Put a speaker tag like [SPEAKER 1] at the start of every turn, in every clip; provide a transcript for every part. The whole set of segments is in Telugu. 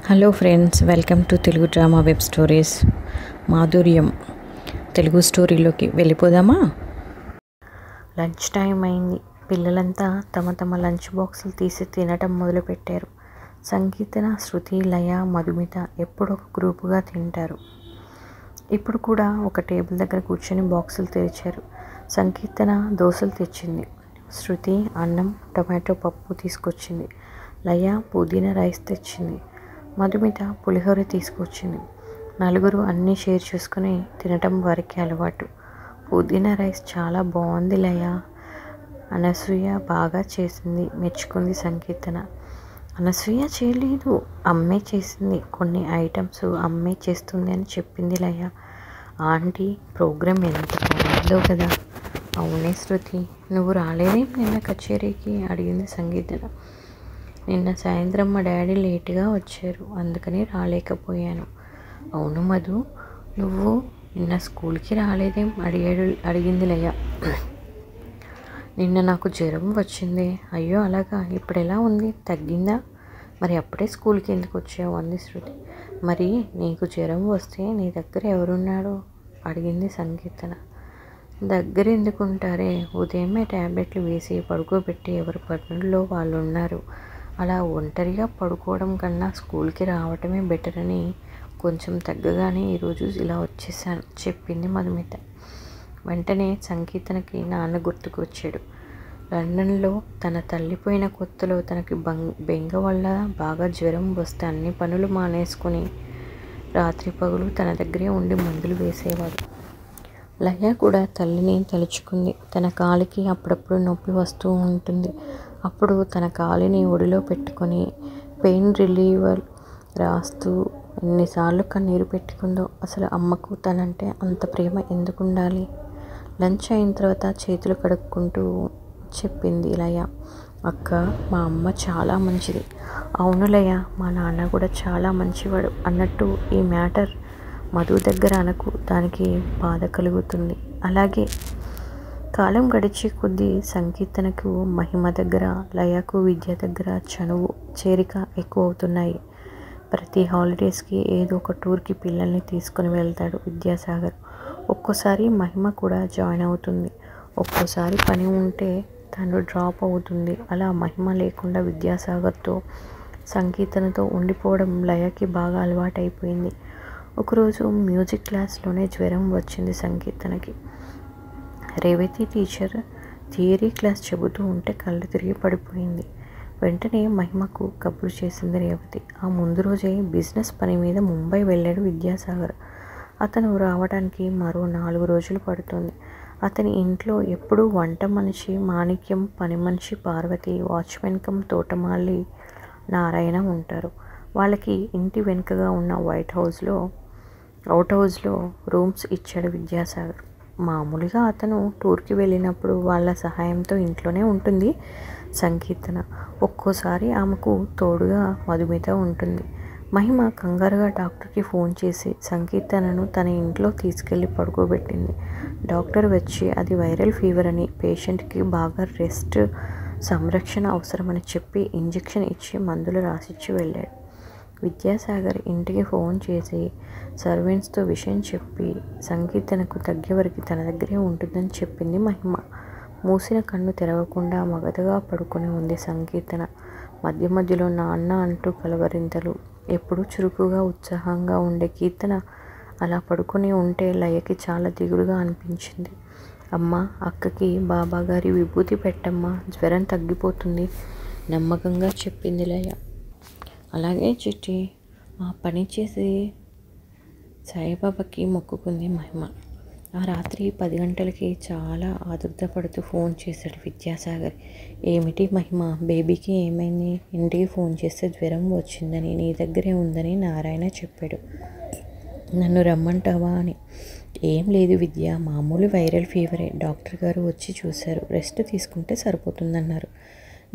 [SPEAKER 1] Hello friends, welcome to Telugu drama web stories. మాధుర్యం తెలుగు స్టోరీలోకి వెళ్ళిపోదామా? లంచ్ టైం అయింది. పిల్లలంతా తమ తమ లంచ్ బాక్సులు తీసి తినటం మొదలుపెట్టారు. సంకీర్తన, శృతి, లయ, మధుమిత ఎప్పుడూ ఒక గ్రూపుగా తింటారు. ఇప్పుడు కూడా ఒక టేబుల్ దగ్గర కూర్చొని బాక్సులు తెరిచారు. సంకీర్తన దోశలు తెచ్చింది. శృతి అన్నం, టొమాటో పప్పు తీసుకొచ్చింది. లయ పుదీనా రైస్ తెచ్చింది. మధుమిత పులిహోర తీసుకొచ్చింది. నలుగురు అన్నీ షేర్ చేసుకుని తినటం వారికి అలవాటు. పుదీనా రైస్ చాలా బాగుంది లయ, అనసూయ బాగా చేసింది మెచ్చుకుంది సంకీర్తన. అనసూయ చేయలేదు, అమ్మే చేసింది. కొన్ని ఐటమ్స్ అమ్మే చేస్తుంది అని చెప్పింది లయ. ఆంటీ ప్రోగ్రాం ఎంత బాగుందో కదా. అవునే శృతి, నువ్వు రాలేదేం నిన్న కచేరీకి అడిగింది సంగీతన. నిన్న సాయంత్రం మా డాడీ లేటుగా వచ్చారు, అందుకని రాలేకపోయాను. అవును మధు, నువ్వు నిన్న స్కూల్కి రాలేదేం అడిగింది లయ. నిన్న నాకు జ్వరం వచ్చింది. అయ్యో అలాగా, ఇప్పుడు ఎలా ఉంది, తగ్గిందా? మరి అప్పుడే స్కూల్కి ఎందుకు వచ్చావు అంది శృతి. మరి నీకు జ్వరం వస్తే నీ దగ్గర ఎవరున్నాడు అడిగింది సంకీర్తన. దగ్గర ఎందుకుంటారే, ఉదయమే ట్యాబ్లెట్లు వేసి పడుకోబెట్టి ఎవరి పనుల్లో వాళ్ళు ఉన్నారు. అలా ఒంటరిగా పడుకోవడం కన్నా స్కూల్కి రావటమే బెటర్ అని కొంచెం తగ్గగానే ఈరోజు ఇలా వచ్చేసాను చెప్పింది మధుమిత. వెంటనే సంకీర్తనకి నాన్న గుర్తుకు వచ్చాడు. లండన్లో తన తల్లిపోయిన కొత్తలో తనకి బెంగ వల్ల బాగా జ్వరం వస్తే అన్ని పనులు మానేసుకుని రాత్రి పగులు తన దగ్గరే ఉండి మందులు వేసేవాడు. లయ కూడా తల్లిని తలుచుకుంది. తన కాలికి అప్పుడప్పుడు నొప్పి వస్తూ ఉంటుంది. అప్పుడు తన కాలిని ఒడిలో పెట్టుకొని పెయిన్ రిలీవర్ రాస్తూ ఎన్నిసార్లు కన్నీరు పెట్టుకుందో. అసలు అమ్మకు తనంటే అంత ప్రేమ ఎందుకు ఉండాలి? లంచ్ అయిన తర్వాత చేతులు కడుక్కుంటూ చెప్పింది లయ. అక్క, మా అమ్మ చాలా మంచిది. అవును లయ, మా నాన్న కూడా చాలా మంచివాడు. అన్నట్టు ఈ మ్యాటర్ మధు దగ్గర అనకు, దానికి బాధ కలుగుతుంది. అలాగే. కాలం గడిచే కొద్దీ సంకీర్తనకు మహిమ దగ్గర, లయకు విద్య దగ్గర చనువు, చేరిక ఎక్కువ అవుతున్నాయి. ప్రతి హాలిడేస్కి ఏదో ఒక టూర్కి పిల్లల్ని తీసుకుని వెళ్తాడు విద్యాసాగర్. ఒక్కోసారి మహిమ కూడా జాయిన్ అవుతుంది. ఒక్కోసారి పని ఉంటే తను డ్రాప్ అవుతుంది. అలా మహిమ లేకుండా విద్యాసాగర్తో, సంకీర్తనతో ఉండిపోవడం లయకి బాగా అలవాటైపోయింది. ఒకరోజు మ్యూజిక్ క్లాస్లోనే జ్వరం వచ్చింది సంకీర్తనకి. రేవతి టీచర్ థియరీ క్లాస్ చెబుతూ ఉంటే కళ్ళు తిరిగి పడిపోయింది. వెంటనే మహిమకు కబురు చేసింది రేవతి. ఆ ముందు రోజే బిజినెస్ పని మీద ముంబై వెళ్ళాడు విద్యాసాగర్. అతను రావడానికి మరో 4 రోజులు పడుతుంది. అతని ఇంట్లో ఎప్పుడూ వంట మనిషి మాణిక్యం, పని మనిషి పార్వతి, వాచ్మెన్ కమ్ తోటమాలి నారాయణ ఉంటారు. వాళ్ళకి ఇంటి వెనుకగా ఉన్న అవుట్ హౌస్లో రూమ్స్ ఇచ్చాడు విద్యాసాగర్. మామూలుగా అతను టూర్కి వెళ్ళినప్పుడు వాళ్ళ సహాయంతో ఇంట్లోనే ఉంటుంది సంకీర్తన. ఒక్కోసారి ఆమెకు తోడుగా మధుమిత ఉంటుంది. మహిమ కంగారుగా డాక్టర్కి ఫోన్ చేసి సంకీర్తనను తన ఇంట్లో తీసుకెళ్లి పడుకోబెట్టింది. డాక్టర్ వచ్చి అది వైరల్ ఫీవర్ అని, పేషెంట్కి బాగా రెస్ట్, సంరక్షణ అవసరమని చెప్పి ఇంజెక్షన్ ఇచ్చి మందులు రాసిచ్చి వెళ్ళాడు. విద్యాసాగర్ ఇంటికి ఫోన్ చేసి సర్వెంట్స్తో విషయం చెప్పి సంకీర్తనకు తగ్గేవరకు తన దగ్గరే ఉంటుందని చెప్పింది మహిమ. మూసిన కన్ను తెరవకుండా మగతగా పడుకొని ఉంది సంకీర్తన. మధ్య మధ్యలో నాన్న అంటూ కలవరింతలు. ఎప్పుడూ చురుకుగా ఉత్సాహంగా ఉండే కీర్తన అలా పడుకొని ఉంటే లయకి చాలా దిగులుగా అనిపించింది. అమ్మ, అక్కకి బాబాగారి విభూతి పెట్టమ్మా, జ్వరం తగ్గిపోతుంది నమ్మకంగా చెప్పింది లయ. అలాగే చిట్టి, ఆ పని చేసి సాయిబాబాకి మొక్కుకుంది మహిమ. ఆ రాత్రి 10 గంటలకి చాలా ఆదుర్ద పడుతూ ఫోన్ చేశాడు విద్యాసాగర్. ఏమిటి మహిమ, బేబీకి ఏమైంది? ఇంటికి ఫోన్ చేస్తే జ్వరం వచ్చిందని, నీ దగ్గరే ఉందని నారాయణ చెప్పాడు. నన్ను రమ్మంటావా అని. ఏం లేదు విద్య, మామూలు వైరల్ ఫీవరే. డాక్టర్ గారు వచ్చి చూశారు, రెస్ట్ తీసుకుంటే సరిపోతుందన్నారు.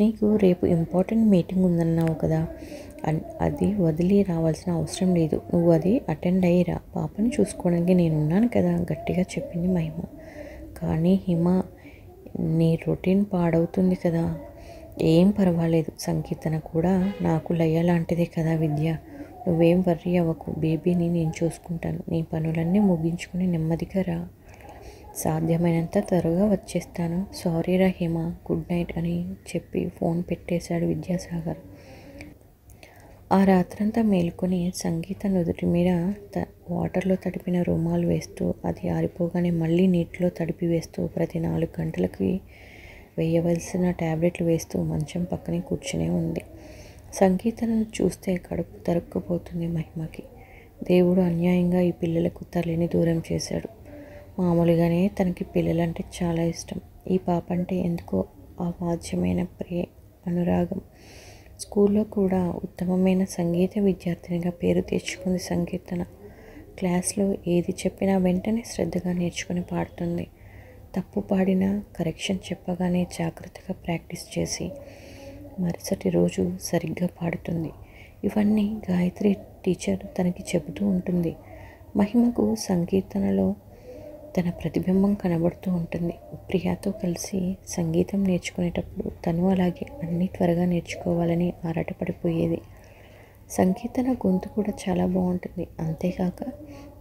[SPEAKER 1] నీకు రేపు ఇంపార్టెంట్ మీటింగ్ ఉందన్నావు కదా, అది వదిలి రావాల్సిన అవసరం లేదు. నువ్వు అది అటెండ్ అయ్యిరా, పాపని చూసుకోవడానికి నేనున్నాను కదా గట్టిగా చెప్పింది మహిమ. కానీ హిమ, నీ రొటీన్ పాడవుతుంది కదా. ఏం పర్వాలేదు, సంకీర్తన కూడా నాకు లయ లాంటిదే కదా విద్య. నువ్వేం వర్రీ అవ్వకు, బేబీని నేను చూసుకుంటాను. నీ పనులన్నీ ముగించుకుని నెమ్మదిగా రా. సాధ్యమైనంత త్వరగా వచ్చేస్తాను. సారీ రా హేమ, గుడ్ నైట్ అని చెప్పి ఫోన్ పెట్టేశాడు విద్యాసాగర్. ఆ రాత్రంతా మేలుకొని సంగీత నుదుటి మీద వాటర్లో తడిపిన రుమాలు వేస్తూ, అది ఆరిపోగానే మళ్ళీ నీటిలో తడిపి వేస్తూ, ప్రతి 4 గంటలకి వేయవలసిన ట్యాబ్లెట్లు వేస్తూ మంచం పక్కనే కూర్చునే ఉంది. సంగీతను చూస్తే కడుపు తరుక్కుపోతుంది మహిమకి. దేవుడు అన్యాయంగా ఈ పిల్లలకు తల్లిని దూరం చేశాడు. మామూలుగానే తనకి పిల్లలంటే చాలా ఇష్టం. ఈ పాప అంటే ఎందుకో అవాచ్యమైన అనురాగం. స్కూల్లో కూడా ఉత్తమమైన సంగీత విద్యార్థినిగా పేరు తెచ్చుకుంది సంకీర్తన. క్లాస్లో ఏది చెప్పినా వెంటనే శ్రద్ధగా నేర్చుకుని పాడుతుంది. తప్పు పాడినా కరెక్షన్ చెప్పగానే జాగ్రత్తగా ప్రాక్టీస్ చేసి మరుసటి రోజు సరిగ్గా పాడుతుంది. ఇవన్నీ గాయత్రి టీచర్ తనకి చెబుతూ ఉంటుంది. మహిమకు సంకీర్తనలో తన ప్రతిబింబం కనబడుతూ ఉంటుంది. ప్రియాతో కలిసి సంగీతం నేర్చుకునేటప్పుడు తను అలాగే అన్నీ త్వరగా నేర్చుకోవాలని ఆరాటపడిపోయేది. సంకీర్తన గొంతు కూడా చాలా బాగుంటుంది. అంతేకాక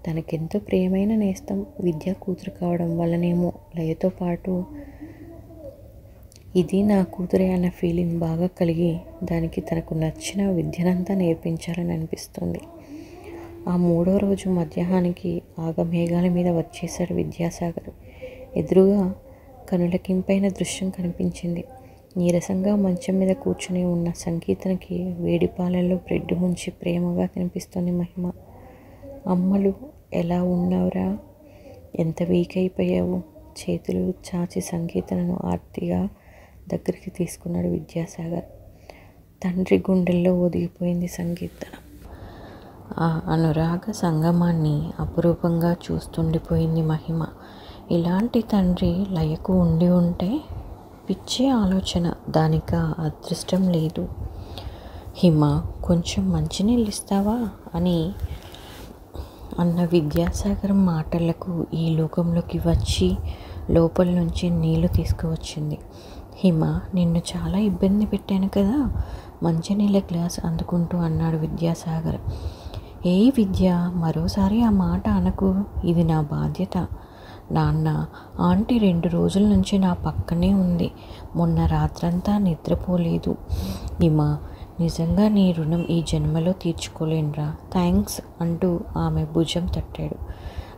[SPEAKER 1] తనకెంతో ప్రియమైన నేస్తం విద్యా కూతురు కావడం వల్లనేమో లయతో పాటు ఇది నా కూతురే అన్న ఫీలింగ్ బాగా కలిగి దానికి తనకు నచ్చిన విద్యనంతా నేర్పించాలని అనిపిస్తుంది. ఆ 3వ రోజు మధ్యాహ్నానికి ఆగమేఘాల మీద వచ్చేశాడు విద్యాసాగర్. ఎదురుగా కనులకింపైన దృశ్యం కనిపించింది. నీరసంగా మంచం మీద కూర్చుని ఉన్న సంకీర్తనకి వేడి పాలల్లో బ్రెడ్ ముంచి ప్రేమగా తినిపిస్తుంది మహిమ. అమ్మలు ఎలా ఉన్నావురా, ఎంత వీక్ అయిపోయావు? చేతులు చాచి సంకీర్తనను ఆర్తిగా దగ్గరికి తీసుకున్నాడు విద్యాసాగర్. తండ్రి గుండెల్లో ఒదిగిపోయింది సంకీర్తన. ఆ అనురాగ సంగమాన్ని అపురూపంగా చూస్తుండిపోయింది మహిమ. ఇలాంటి తండ్రి లయకు ఉండి ఉంటే పిచ్చే ఆలోచన, దానిక అదృష్టం లేదు. హిమ, కొంచెం మంచినీళ్ళు ఇస్తావా అని అన్న విద్యాసాగర్ మాటలకు ఈ లోకంలోకి వచ్చి లోపల నుంచి నీళ్లు తీసుకువచ్చింది. హిమ, నిన్ను చాలా ఇబ్బంది పెట్టాను కదా, మంచినీళ్ళ గ్లాస్ అందుకుంటూ అన్నాడు విద్యాసాగర్. ఏ విద్య, మరోసారి ఆ మాట అనకు. ఇది నా బాధ్యత. నాన్న, ఆంటీ 2 రోజుల నుంచి నా పక్కనే ఉంది. మొన్న రాత్రంతా నిద్రపోలేదు. హిమ, నిజంగా నీ రుణం ఈ జన్మలో తీర్చుకోలేనురా. థ్యాంక్స్ అంటూ ఆమె భుజం తట్టాడు.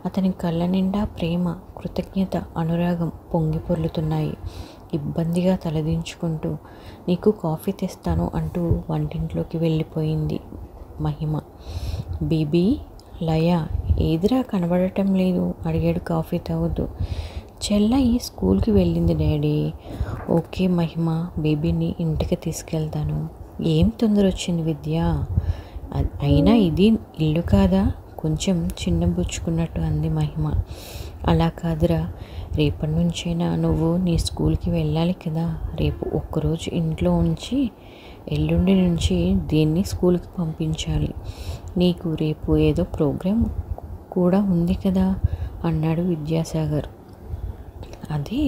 [SPEAKER 1] అతని కళ్ళ నిండా ప్రేమ, కృతజ్ఞత, అనురాగం పొంగి పొర్లుతున్నాయి. ఇబ్బందిగా తలదించుకుంటూ నీకు కాఫీ తెస్తాను అంటూ వంటింట్లోకి వెళ్ళిపోయింది మహిమ. బేబీ, లయ ఏదిరా కనబడటం లేదు అడిగాడు కాఫీ తాగుతూ. చెల్లయి స్కూల్కి వెళ్ళింది డాడీ. ఓకే మహిమ, బేబీని ఇంటికి తీసుకెళ్తాను. ఏం తొందర వచ్చింది విద్య? అయినా ఇది ఇల్లు కాదా? కొంచెం చిన్నబుచ్చుకున్నట్టు అంది మహిమ. అలా కాదురా, రేపటి నుంచైనా నువ్వు నీ స్కూల్కి వెళ్ళాలి కదా. రేపు ఒక్కరోజు ఇంట్లో ఉంచి ఎల్లుండి నుంచి దీన్ని స్కూల్కి పంపించాలి. నీకు రేపు ఏదో ప్రోగ్రాం కూడా ఉంది కదా అన్నాడు విద్యాసాగర్. అదే,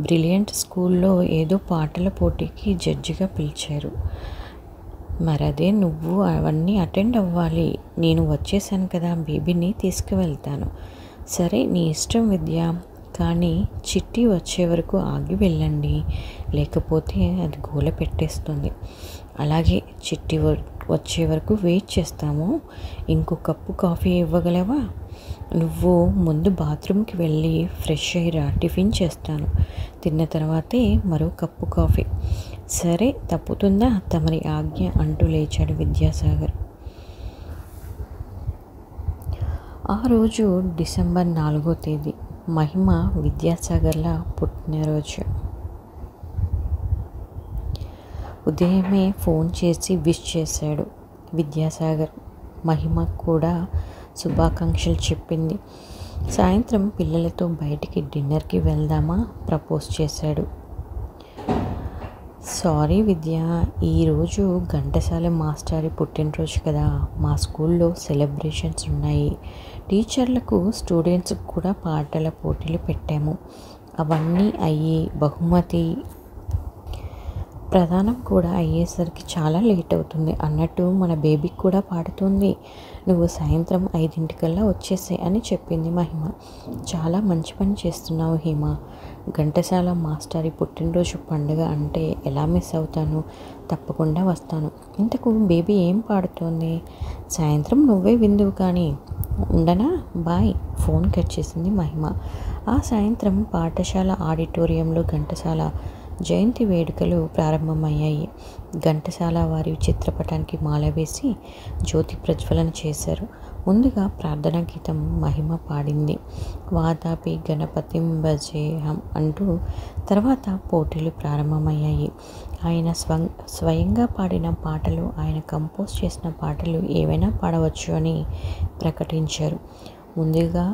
[SPEAKER 1] బ్రిలియంట్ స్కూల్లో ఏదో పాటల పోటీకి జడ్జిగా పిలిచారు. మరదే నువ్వు అవన్నీ అటెండ్ అవ్వాలి. నేను వచ్చేసాను కదా, బేబీని తీసుకువెళ్తాను. సరే, నీ ఇష్టం విద్య, కానీ చిట్టి వచ్చే వరకు ఆగి వెళ్ళండి, లేకపోతే అది గోల పెట్టేస్తుంది. అలాగే, చిట్టి వచ్చే వరకు వెయిట్ చేస్తాము. ఇంకో కప్పు కాఫీ ఇవ్వగలవా? నువ్వు ముందు బాత్రూమ్కి వెళ్ళి ఫ్రెష్ అయ్యిరా, టిఫిన్ చేస్తాను. తిన్న తర్వాతే మరో కప్పు కాఫీ. సరే, తప్పుతుందా తమరి ఆజ్ఞ అంటూ లేచాడు విద్యాసాగర్. ఆ రోజు డిసెంబర్ 4వ తేదీ, మహిమ విద్యాసాగర్ల పుట్టినరోజు. ఉదయమే ఫోన్ చేసి విష్ చేశాడు విద్యాసాగర్. మహిమ కూడా శుభాకాంక్షలు చెప్పింది. సాయంత్రం పిల్లలతో బయటికి డిన్నర్కి వెళ్దామా ప్రపోజ్ చేశాడు. సారీ విద్య, ఈరోజు ఘంటసాల మాస్టారి పుట్టినరోజు కదా, మా స్కూల్లో సెలబ్రేషన్స్ ఉన్నాయి. టీచర్లకు స్టూడెంట్స్కి కూడా పాటల పోటీలు పెట్టాము. అవన్నీ అయ్యి బహుమతి ప్రధానం కూడా అయ్యేసరికి చాలా లేట్ అవుతుంది అన్నట్టు మన బేబీకి కూడా పాడుతుంది. నువ్వు సాయంత్రం 5 వచ్చేసే అని చెప్పింది మహిమ. చాలా మంచి పని చేస్తున్నావు హిమ. ఘంటసాల మాస్టారి పుట్టినరోజు పండుగ అంటే ఎలా మిస్ అవుతాను? తప్పకుండా వస్తాను. ఇంతకు బేబీ ఏం పాడుతోంది? సాయంత్రం నువ్వే విందువు కానీ. ఉండనా? బాయ్. ఫోన్ కట్ చేసింది మహిమ. ఆ సాయంత్రం పాఠశాల ఆడిటోరియంలో ఘంటసాల జయంతి వేడుకలు ప్రారంభమయ్యాయి. ఘంటసాల వారి చిత్రపటానికి మాల వేసి జ్యోతి ప్రజ్వలన చేశారు. ముందుగా ప్రార్థనా గీతం మహిమ పాడింది. వాతాపి గణపతిం భజేహం అంటూ. తర్వాత పోటీలు ప్రారంభమయ్యాయి. ఆయన స్వయంగా పాడిన పాటలు, ఆయన కంపోజ్ చేసిన పాటలు ఏవైనా పాడవచ్చు అని ప్రకటించారు. ముందుగా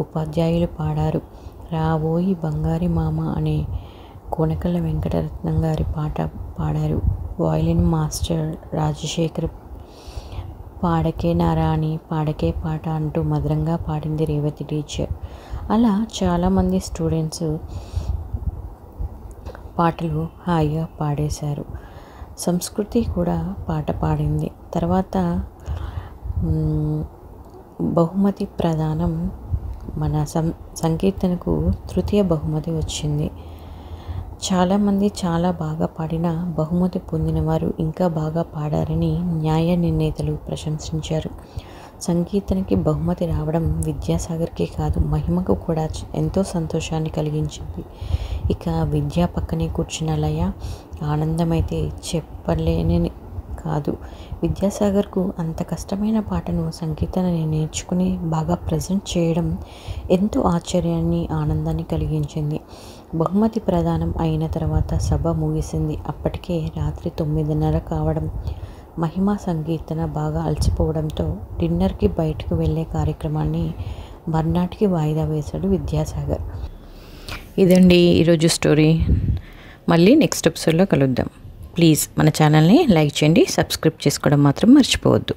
[SPEAKER 1] ఉపాధ్యాయులు పాడారు. రావోయి బంగారి మామ అనే కోనకళ్ళ వెంకటరత్నం గారి పాట పాడారు. వయలిన్ మాస్టర్ రాజశేఖర్ పాడకే నారాణి పాడకే పాట అంటూ మధురంగా పాడింది రేవతి టీచర్. అలా చాలామంది స్టూడెంట్స్ పాటలు హాయిగా పాడేశారు. సంస్కృతి కూడా పాట పాడింది. తర్వాత బహుమతి ప్రదానం. మన సంకీర్తనకు తృతీయ బహుమతి వచ్చింది. చాలామంది చాలా బాగా పాడిన బహుమతి పొందిన వారు ఇంకా బాగా పాడారని న్యాయ నిర్ణేతలు ప్రశంసించారు. సంకీర్తనకి బహుమతి రావడం విద్యాసాగర్కే కాదు, మహిమకు కూడా ఎంతో సంతోషాన్ని కలిగించింది. ఇక విద్యా పక్కనే కూర్చున్న లయ ఆనందమైతే చెప్పలేని కాదు. విద్యాసాగర్కు అంత కష్టమైన పాటను సంకీర్తనని నేర్చుకుని బాగా ప్రజెంట్ చేయడం ఎంతో ఆశ్చర్యాన్ని, ఆనందాన్ని కలిగించింది. బహుమతి ప్రదానం అయిన తర్వాత సభ ముగిసింది. అప్పటికే రాత్రి 9:30 కావడం. మహిమ సంకీర్తన బాగా అలసిపోవడంతో డిన్నర్కి బయటకు వెళ్ళే కార్యక్రమాన్ని మర్నాటికి వాయిదా వేశాడు విద్యాసాగర్. ఇదండి ఈరోజు స్టోరీ. మళ్ళీ నెక్స్ట్ ఎపిసోడ్లో కలుద్దాం. ప్లీజ్ మన ఛానల్ని లైక్ చేయండి, సబ్స్క్రైబ్ చేసుకోవడం మాత్రం మర్చిపోవద్దు.